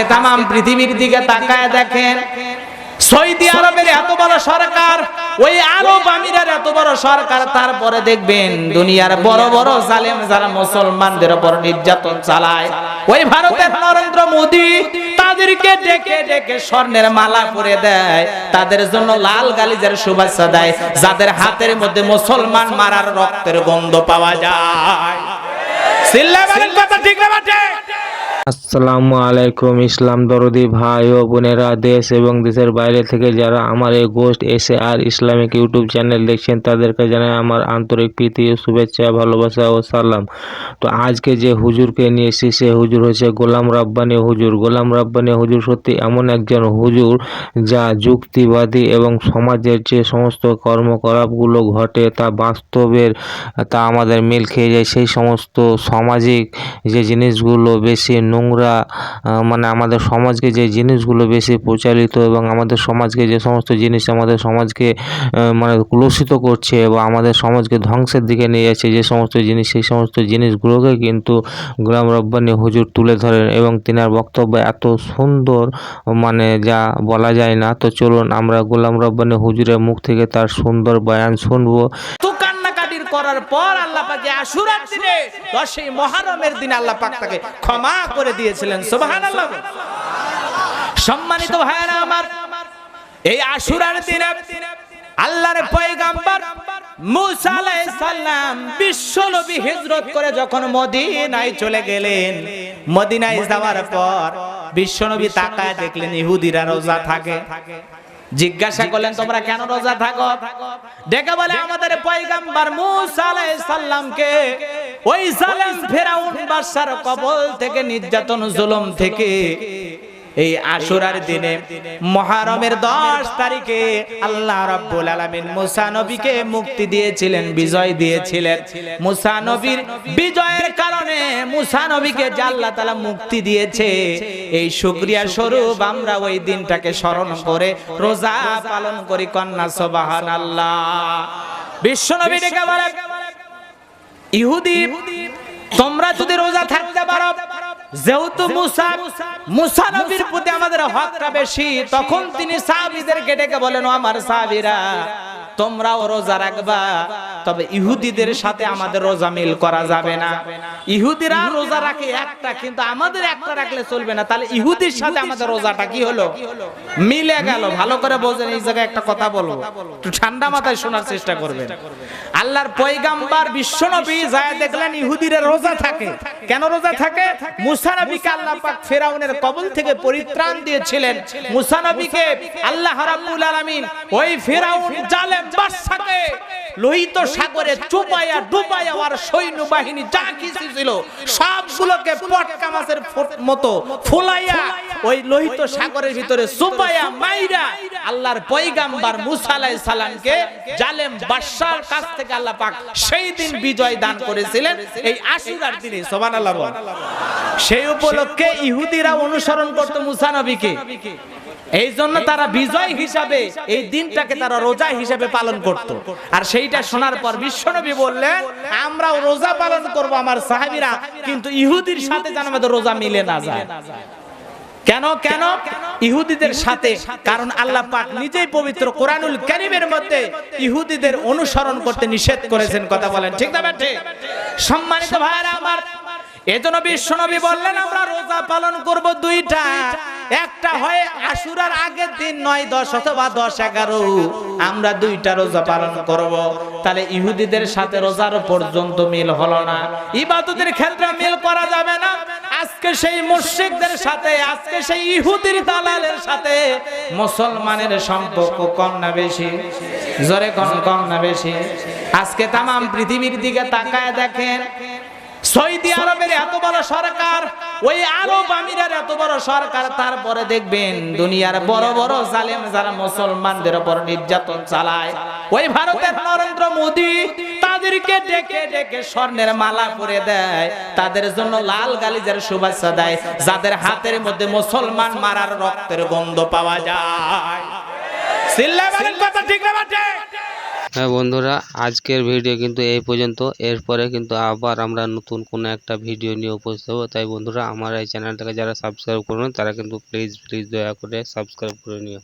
আজকে তামাম পৃথিবীর দিকে তাকায় দেখেন, সৌদি আরবের এত বড় সরকার, ওই আরব আমিরের এত বড় সরকার, তারপরে দেখবেন দুনিয়ার বড় বড় জালেম যারা মুসলমানদের উপর নির্যাতন চালায়, ওই ভারতের নরেন্দ্র মোদী তাদেরকে ডেকে ডেকে স্বর্ণের মালা পরে দেয়, তাদের জন্য লাল গালিচার শুভেচ্ছা দেয়, যাদের হাতের মধ্যে মুসলমান মারার রক্তের গন্ধ পাওয়া যায়। চিল্লা বলেন কথা ঠিক না বাটে? আসসালামু আলাইকুম ইসলাম দরদি ভাই ও বোনেরা, দেশ এবং দেশের বাইরে থেকে যারা আমার এই ghost SAR Islamic YouTube channel দেখছেন, তাদেরকে জানাই আমার আন্তরিক প্রীতি ও শুভেচ্ছা, ভালোবাসা ও সালাম। তো আজকে যে হুজুরকে নিয়ে এসেছি, সে হুজুর হচ্ছে গোলাম রাব্বানী হুজুর। গোলাম রাব্বানী হুজুর সত্যি এমন একজন হুজুর যা যুক্তিবাদী এবং সমাজের যে সমস্ত কর্মকলাপগুলো ঘটে তা বাস্তবের, তা আমাদের মিল খেয়ে যায়। সেই সমস্ত সামাজিক যে জিনিসগুলো বেশি নোংরা, মানে আমাদের সমাজকে যে জিনিসগুলো বেশি প্রচারিত এবং আমাদের সমাজকে যে সমস্ত জিনিস আমাদের সমাজকে মানে কলুষিত করছে বা আমাদের সমাজকে ধ্বংসের দিকে নিয়ে যাচ্ছে যে সমস্ত জিনিস, সেই সমস্ত জিনিসগুলোকে কিন্তু গোলাম রাব্বানী হুজুর তুলে ধরেন এবং তিনার বক্তব্য এত সুন্দর, মানে যা বলা যায় না। তো চলুন আমরা গোলাম রাব্বানী হুজুরের মুখ থেকে তার সুন্দর বয়ান শুনবো। করার পর আল্লাহ পাক আশুরার দিনে 10ই মুহররমের দিনে আল্লাহ পাক তাকে ক্ষমা করে দিয়েছিলেন। সুবহানাল্লাহ। সম্মানিত ভাইরা আমার, এই আশুরার দিনে আল্লাহর পয়গম্বর মুসা আলাইহিস সালাম বিশ্ব নবী হিজরত করে যখন মদিনায় চলে গেলেন, মদিনায় যাওয়ার পর বিশ্ব নবী তাকায় দেখলেন ইহুদিরা রোজা থাকে। জিজ্ঞাসা করলেন, তোমরা কেন রোজা থাকো? ডেকে বলে, আমাদের পয়গম্বর মুসা আলাইহিস সালামকে ওই জালেম ফেরাউন বাদশার কবল থেকে, নির্যাতন জুলুম থেকে এই আশুরার দিনে মুহররমের 10 তারিখে আল্লাহ রাব্বুল আলামিন মুসা নবীকে মুক্তি দিয়েছিলেন, বিজয় দিয়েছিলেন। মুসা নবীর বিজয়ের কারণে মুসা নবীকে যে আল্লাহ তাআলা মুক্তি দিয়েছে, এই শুকরিয়া স্বরূপ আমরা ওই দিনটাকে স্মরণ করে রোজা পালন করি। কন্যা সুবহানাল্লাহ। বিশ্ব নবী ডেকে বলে, ইহুদি তোমরা যদি রোজা থাকতে পারো, যেহেতু মুসা নবীর প্রতি আমাদের হকটা বেশি, তখন তিনি সাহাবীদেরকে ডেকে বলেন, ও আমার সাহাবীরা, তোমরাও রোজা রাখবা, তবে ইহুদিদের সাথে আমাদের রোজা মিল করা যাবে না। ইহুদিরা রোজা রাখে একটা, কিন্তু আমাদের একটা রাখলে চলবে না। তাহলে ইহুদির সাথে আমাদের রোজাটা কি হলো? মিলে গেল। ভালো করে বোঝেন, এই জায়গায় একটা কথা বলবো, একটু ঠান্ডা মাথায় শোনার চেষ্টা করবেন। আল্লাহর পয়গম্বর বিশ্বনবী যায় দেখলেন ইহুদিরা রোজা থাকে। কেন রোজা থাকে? মুসা নবীকে আল্লাহ পাক ফেরাউনের কবল থেকে পরিত্রাণ দিয়েছিলেন। মুসা নবীকে আল্লাহ রাব্বুল আলামিন ওই ফেরাউন জালেম বাদশাকে লোহিত সাগরে চুবাইয়া ডুবাইয়া আর সৈন্য বাহিনী যা কিছু ছিল সবগুলোকে পটকা মাছের মতো ফুলাইয়া ওই লোহিত সাগরের ভিতরে চুবাইয়া মাইরা আল্লাহর পয়গম্বর মুসা আলাইহিস সালামকে জালেম বাদশার কাছ থেকে আল্লাহ পাক সেই দিন বিজয় দান করেছিলেন, এই আশুরার দিনে। সুবহানাল্লাহ। সেই উপলক্ষে ইহুদিরা অনুসরণ করত মুসা নবীকে, এই জন্য তারা বিজয় হিসাবে এই দিনটাকে তারা রোজা হিসাবে পালন করত। আর সেইটা শোনার পর বিশ্বনবী বললেন, আমরাও রোজা পালন করব আমার সাহাবীরা, কিন্তু ইহুদির সাথে যেন আমাদের রোজা মিলে না যায়। কেন কেন ইহুদিদের সাথে? কারণ আল্লাহ পাক নিজেই পবিত্র কোরআনুল কারীমের মধ্যে ইহুদিদের অনুসরণ করতে নিষেধ করেছেন। কথা বলেন ঠিক না ঠিক? সম্মানিত ভাইরা আমার, এজন্য বিশ্বনবী বললেন, আমরা রোজা পালন করব দুইটা, একটা হয় আশুরার আগের দিন 9, 10 অথবা 10, 11 আমরা দুইটা রোজা পালন করব। তাহলে ইহুদিদের সাথে রোজার পর্যন্ত মিল হলো না, ইবাদতের ক্ষেত্রে মিল করা যাবে না। আজকে সেই মুশরিকদের সাথে, আজকে সেই ইহুদির দালালের সাথে মুসলমানের সম্পর্ক কম না বেশি? জোরে কম না বেশি? আজকে তামাম পৃথিবীর দিকে তাকায় দেখেন, সৌদি আরবের এত বড় সরকার, ওই আরব আমিরের এত বড় সরকার, তারপরে দেখবেন দুনিয়ার বড় বড় জালেম যারা মুসলমানদের উপর নির্যাতন চালায়, ওই ভারতের নরেন্দ্র মোদী তাদেরকে ডেকে ডেকে স্বর্ণের মালা পরে দেয়, তাদের জন্য লাল গালিচার শুভেচ্ছা দেয়, যাদের হাতের মধ্যে মুসলমান মারার রক্তের গন্ধ পাওয়া যায়। চিল্লা বলেন কথা ঠিক না বাটে? হ্যাঁ বন্ধুরা, আজকের ভিডিও কিন্তু এই পর্যন্ত। এরপরে কিন্তু আবার আমরা নতুন কোনো একটা ভিডিও নিয়ে উপস্থিত হবো। তাই বন্ধুরা, আমার এই চ্যানেলটাকে যারা সাবস্ক্রাইব করুন তারা কিন্তু প্লিজ দয়া করে সাবস্ক্রাইব করে নিও।